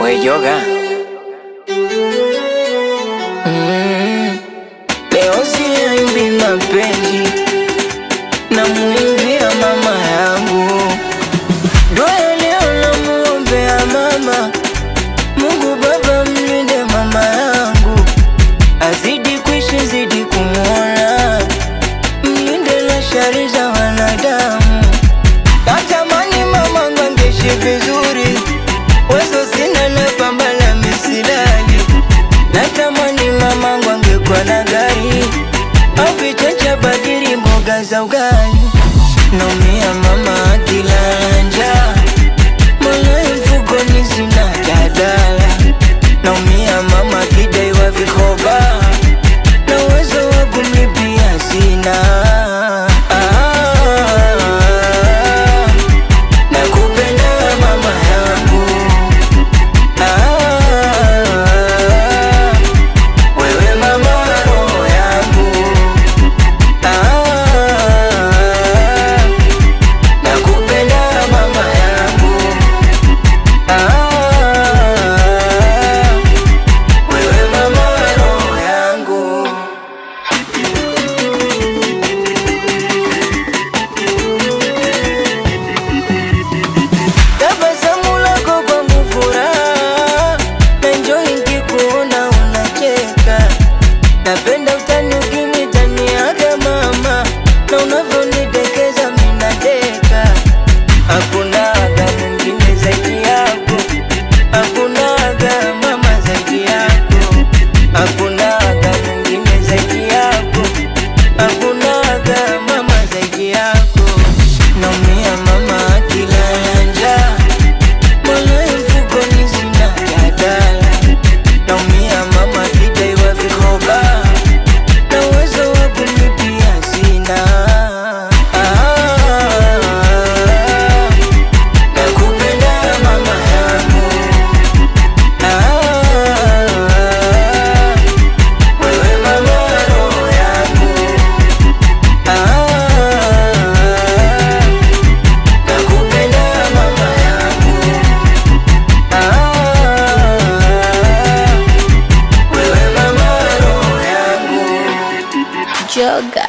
We yoga leo siimbi mapenzi na muimbia mama yangu. Dua leo namuombea mama, Mungu Baba mlinde mama yangu, azidi kuishi zidi kumuona, mlinde na shari za wanadamu. Natamani mama ngangeishi vizuri, wezo sina na pamba la misilali. Natamani mama angekuwa na gari au vichanja badiri mboga za ugali. Naumia mama akilala njaa, moyo mfukoni sina dadala. Naumia mama akidaiwa vikoba, na uwezo wa kumlipia sina. Napenda utani ukinitaniaga mama, na unavyonitekeza mimi nadeka. Hakuna aga mwingine zaidi yako, hakuna aga mama zaidi yako, hakuna aga mwingine zaidi yako, hakuna aga mama zaidi yako. Naumia mama akilala njaa, moyo mfukoni sina dadala. Naumia mama akidaiwa vikoba, na uwezo wa kumlipia sina. Nakupenda mama yangu, wewe mama roho yangu. Nakupenda mama yangu, wewe mama roho yangu. Yoga.